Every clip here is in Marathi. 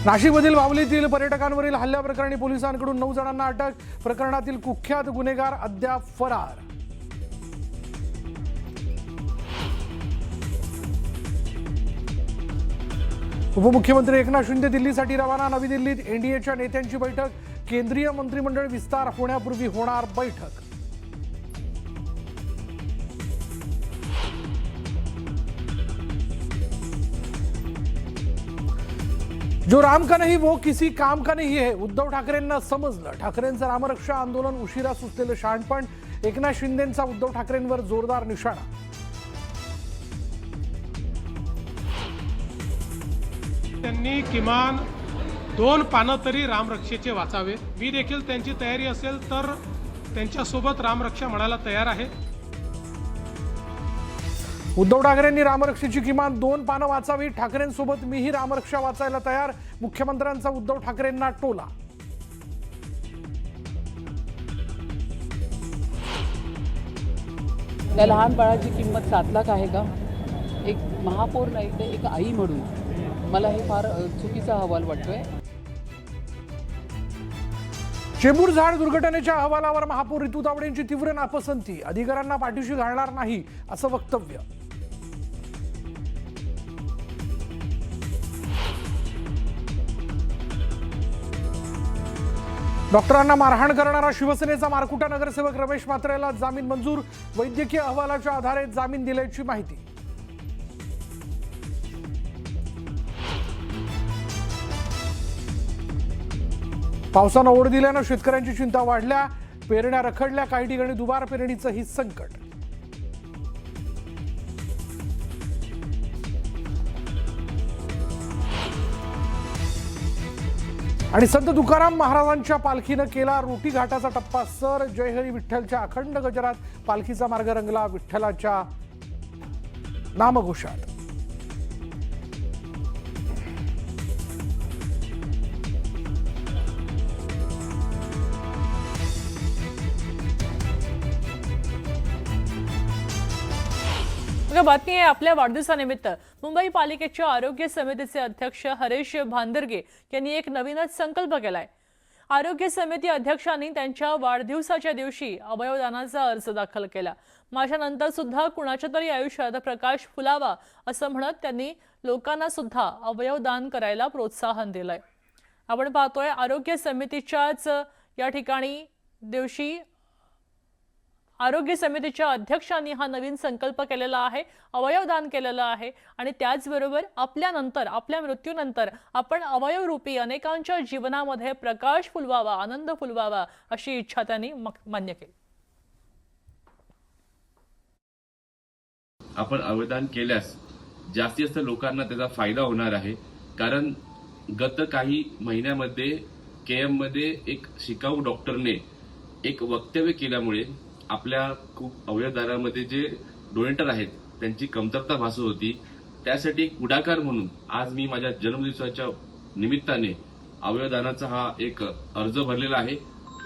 नाशिकमधील बावलीतील पर्यटकांवरील हल्ल्याप्रकरणी पोलिसांकडून 9 जणांना अटक। प्रकरणातील कुख्यात गुन्हेगार अद्याप फरार। उपमुख्यमंत्री एकनाथ शिंदे दिल्लीसाठी रवाना। नवी दिल्लीत एनडीएच्या नेत्यांची बैठक। केंद्रीय मंत्रिमंडळ विस्तार होण्यापूर्वी होणार बैठक। जो राम का नहीं वो किसी काम का नहीं है, उद्धव ठाकरेंना समजलं। ठाकरेंचं रामरक्षा आंदोलन उशिरा सुचलेलं शहाणपण। एकनाथ शिंदेंचा उद्धव ठाकरेंवर जोरदार निशाणा। त्यांनी किमान 2 पानं तरी रामरक्षेचे वाचावे। मी देखील त्यांची तयारी असेल तर त्यांच्यासोबत रामरक्षा म्हणायला तयार आहे। उद्धव ठाकरेंनी रामरक्षेची किमान 2 पानं वाचावी। ठाकरेंसोबत मीही रामरक्षा वाचायला तयार। मुख्यमंत्र्यांचा उद्धव ठाकरेंना टोला। त्या लहान बाळाची किंमत 7 लाख आहे का? एक महापौर नाही तर एक आई म्हणून मला हे फार चुकीचा अहवाल वाटतोय। चेंबूर झाड दुर्घटनेच्या अहवालावर महापौर ऋतू तावडेंची तीव्र नापसंती। अधिकाऱ्यांना पाठीशी घालणार नाही असं वक्तव्य। डॉक्टरांना मारहाण करणारा शिवसेनेचा मारकुटा नगरसेवक रमेश म्हात्रेला जामीन मंजूर। वैद्यकीय अहवालाच्या आधारे जामीन दिल्याची माहिती। पावसानं ओढ दिल्यानं शेतकऱ्यांची चिंता वाढल्या। पेरण्या रखडल्या। काही ठिकाणी दुबार पेरणीचंही संकट। आणि संत तुकाराम महाराजांच्या पालखीनं केला रोटी घाटाचा टप्पा सर। जय हरी विठ्ठलच्या अखंड गजरात पालखीचा मार्ग रंगला विठ्ठलाच्या नामघोषात। बातमी आहे आपल्या वाढदिवसानिमित्त मुंबई पालिकेच्या आरोग्य समितीचे अध्यक्ष हरीश भांदरगे यांनी एक नवीनच संकल्प केलाय। आरोग्य समिती अध्यक्षांनी त्यांच्या वाढदिवसाच्या दिवशी अवयवदानाचा अर्ज दाखल केला। माझ्यानंतर सुद्धा कुणाच्या तरी आयुष्यात प्रकाश फुलावा असं म्हणत त्यांनी लोकांना सुद्धा अवयवदान करायला प्रोत्साहन दिलंय। आपण पाहतोय आरोग्य समितीच्याच या ठिकाणी दिवशी आरोग्य समितीच्या अध्यक्षांनी हा नवीन संकल्प केलेला आहे, अवयवदान केलेलं आहे आणि त्याचबरोबर आपल्यानंतर आपल्या मृत्यूनंतर आपण अवयवरूपी अनेकांच्या जीवनामध्ये प्रकाश फुलवावा, आनंद फुलवावा अशी इच्छा त्यांनी मान्य केली। आपण अवयवदान केल्यास जास्तीत जास्त लोकांना त्याचा फायदा होणार आहे। कारण गत काही महिन्यामध्ये केएम मध्ये एक शिकाऊ डॉक्टरने एक वक्तव्य केल्यामुळे आपल्या खूप अवयवदानामध्ये जे डोनेटर आहेत त्यांची कमतरता भासत होती। त्यासाठी एक पुढाकार म्हणून आज मी माझ्या जन्मदिवसाच्या निमित्ताने अवयवदानाचा हा एक अर्ज भरलेला आहे।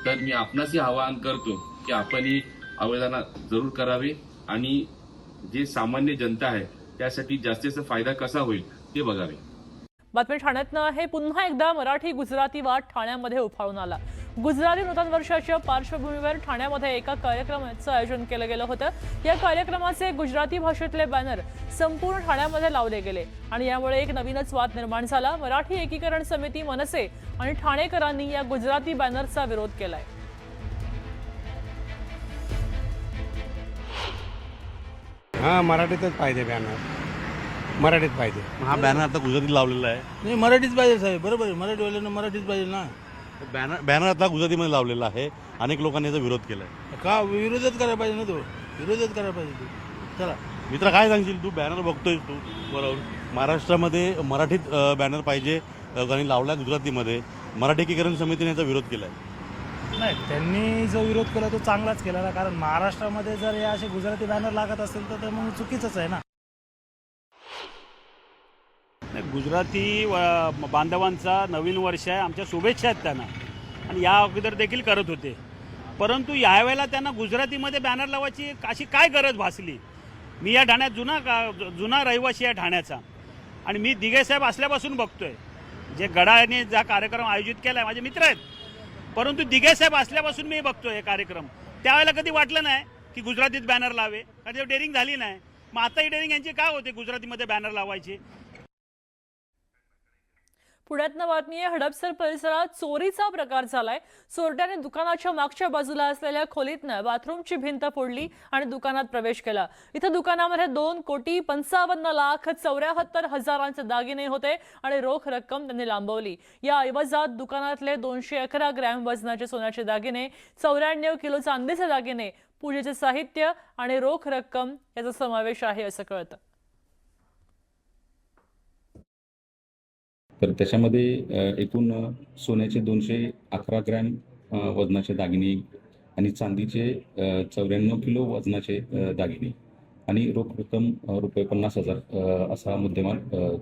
तर मी आपणासही आवाहन करतो की आपणही अवयवदान जरूर करावे आणि जे सामान्य जनता आहे त्यासाठी जास्तीत जास्त फायदा कसा होईल ते बघावे। बातमी ठाण्यातनं आहे। पुन्हा एकदा मराठी गुजराती वाद ठाण्यामध्ये उफाळून आला। गुजराती नूतन वर्षाच्या पार्श्वभूमीवर ठाण्यामध्ये एका कार्यक्रमाचं आयोजन केलं गेलं होतं। या कार्यक्रमाचे गुजराती भाषेतले बॅनर संपूर्ण ठाण्यामध्ये लावले गेले आणि यामुळे एक नवीनच वाद निर्माण झाला। मराठी एकीकरण समिती मनसे आणि ठाणेकरांनी या गुजराती बॅनरचा विरोध केलाय। हा मराठीतच पाहिजे बॅनर, मराठीत पाहिजे। हा बॅनर आता गुजरातीत लावलेला आहे। नाही मराठीच पाहिजे साहेब, बरोबर आहे। मराठीवाल्यांना मराठीच पाहिजे ना। बॅनर आता गुजरातीमध्ये लावलेला आहे। अनेक लोकांनी याचा विरोध केलाय। का विरोधच करायला पाहिजे ना, तो विरोधच करायला पाहिजे तू। चला मित्र काय सांगशील तू? बॅनर बघतोय तू बरोबर। महाराष्ट्रामध्ये मराठीत बॅनर पाहिजे आणि लावला गुजरातीमध्ये। मराठी एकीकरण समितीने याचा विरोध केलाय। नाही, त्यांनी जो विरोध केला तो चांगलाच केला ना। कारण महाराष्ट्रामध्ये जर या असे गुजराती बॅनर लागत असेल तर मग चुकीचंच आहे ना। गुजराती बांधवांचा नवीन वर्ष आहे, आमच्या शुभेच्छा आहेत त्यांना आणि या अगोदर देखील करत होते। परंतु यावेळेला त्यांना गुजरातीमध्ये बॅनर लावायची अशी काय गरज भासली? मी या ठाण्यात जुना रहिवासी आहे ठाण्याचा आणि मी दिघे साहेब असल्यापासून बघतोय जे गडाने जा कार्यक्रम आयोजित केलाय माझे मित्र आहेत, परंतु दिघे साहेब असल्यापासून मी बघतोय हे कार्यक्रम. त्यावेळेला कधी वाटलं नाही की गुजरातीत बॅनर लावे, कधी डेअरिंग झाली नाही. मग आता ही डेअरिंग यांची काय होते गुजरातीमध्ये बॅनर लावायची? पुण्यातनं बातमी आहे. हडपसर परिसरात चोरीचा प्रकार झालाय. चोरट्याने दुकानाच्या मागच्या बाजूला असलेल्या खोलीतनं बाथरूमची भिंत फोडली आणि दुकानात प्रवेश केला. इथं दुकानामध्ये 2,55,74,000 दागिने होते आणि रोख रक्कम त्यांनी लांबवली. या ऐवजात दुकानातले 211 ग्रॅम वजनाचे सोन्याचे दागिने, 94 किलो चांदीचे दागिने, पूजेचे साहित्य आणि रोख रक्कम याचा समावेश आहे असं कळतं. तर त्याच्यामध्ये एकूण सोन्याचे 211 ग्रॅम वजनाचे दागिने आणि चांदीचे 94 किलो वजनाचे दागिने आणि रोख रक्कम रुपये 50,000 असा मुद्देमाल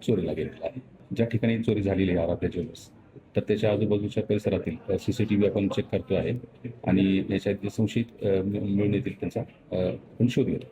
चोरीला गेलेला आहे. ज्या ठिकाणी चोरी झालेली आहे आराध्या ज्वेलर्स, तर त्याच्या आजूबाजूच्या परिसरातील CCTV आपण चेक करतो आहे आणि याच्यात जे संशयित मिळून येतील त्यांचा आपण शोध घेतो.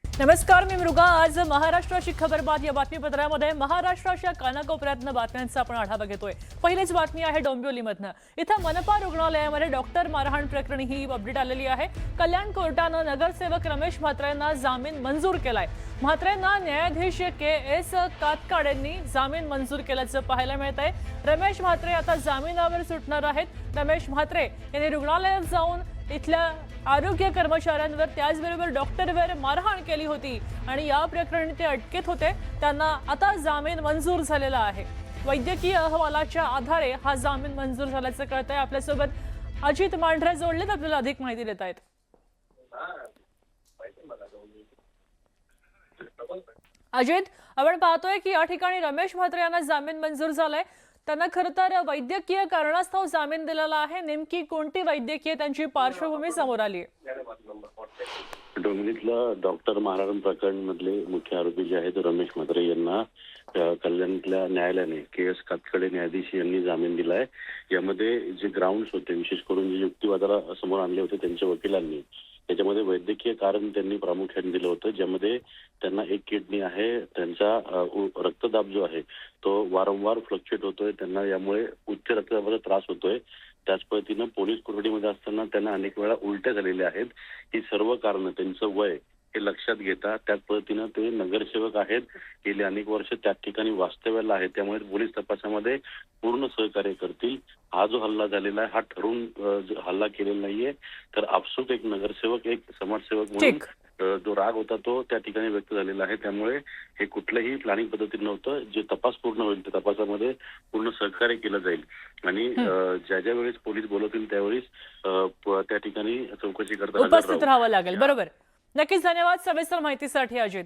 नमस्कार, मी मृगा. आज महाराष्ट्राची खबरबात या बातमीपत्रामध्ये महाराष्ट्राच्या कानाकोपऱ्यातनं बातम्यांचा आपण आढावा घेतोय. पहिलीच बातमी आहे डोंबिवलीमधनं. इथं मनपा रुग्णालयामध्ये डॉक्टर मारहाण प्रकरणी ही अपडेट आलेली आहे. कल्याण कोर्टानं नगरसेवक रमेश म्हात्रेंना जामीन मंजूर केलाय. म्हात्रेंना न्यायाधीश KS कातकाडेंनी जामीन मंजूर केल्याचं पाहायला मिळत आहे. रमेश म्हात्रे आता जामिनावर सुटणार आहेत. रमेश म्हात्रे यांनी रुग्णालयात जाऊन इथल्या आरोग्य कर्मचाऱ्यांवर त्याचबरोबर डॉक्टरवर मारहाण केली होती आणि या प्रकरणी ते अटकेत होते. त्यांना आता जामीन मंजूर झालेला आहे. वैद्यकीय अहवालाच्या आधारे हा जामीन मंजूर झाल्याचं कळतंय. आपल्यासोबत अजित मांढरे जोडलेत, आपल्याला अधिक माहिती देत आहेत. अजित, आपण पाहतोय की या ठिकाणी रमेश म्हात्रे यांना जामीन मंजूर झालाय. त्यांना खरं तर वैद्यकीय कारणास्तव जामीन दिलेला आहे. नेमकी कोणती वैद्यकीय त्यांची पार्श्वभूमी समोर आली आहे? डोंबिवलीतलं डॉक्टर मारहाण प्रकरण मधले मुख्य आरोपी जे आहेत रमेश म्हात्रे यांना कल्याणातल्या न्यायालयाने KS कातकडे न्यायाधीश यांनी जामीन दिलाय. यामध्ये जे ग्राउंड्स होते, विशेष करून जे युक्तिवादाला समोर आणले होते त्यांच्या वकिलांनी, त्याच्यामध्ये वैद्यकीय कारण त्यांनी प्रामुख्याने दिलं होतं, ज्यामध्ये त्यांना एक किडनी आहे, त्यांचा रक्तदाब जो आहे तो वारंवार फ्लक्च्युएट होतोय, त्यांना यामुळे उच्च रक्तदाबाचा त्रास होतोय. त्याच पद्धतीनं पोलीस कोठडीमध्ये असताना त्यांना अनेक वेळा उलट्या झालेल्या आहेत. ही सर्व कारणं, त्यांचं वय हे लक्षात घेता त्याच पद्धतीनं ते नगरसेवक आहेत, गेली अनेक वर्ष त्याच ठिकाणी वास्तव्याला आहेत, त्यामुळे पोलीस तपासामध्ये पूर्ण सहकार्य करतील. हा जो हल्ला झालेला आहे हा ठरवून हल्ला केलेला नाहीये, तर आपसूक एक नगरसेवक, एक समाजसेवक म्हणून जो राग होता तो त्या ठिकाणी व्यक्त झालेला आहे. त्यामुळे हे कुठलंही प्लॅनिंग पद्धतीने नव्हतं. जे तपास पूर्ण होईल त्या तपासामध्ये पूर्ण सहकार्य केलं जाईल आणि ज्या ज्या वेळेस पोलीस बोलवतील त्यावेळेस त्या ठिकाणी चौकशी करता उपस्थित राहावं लागेल. बरोबर. नक्कीच, धन्यवाद सविस्तर माहितीसाठी अजित.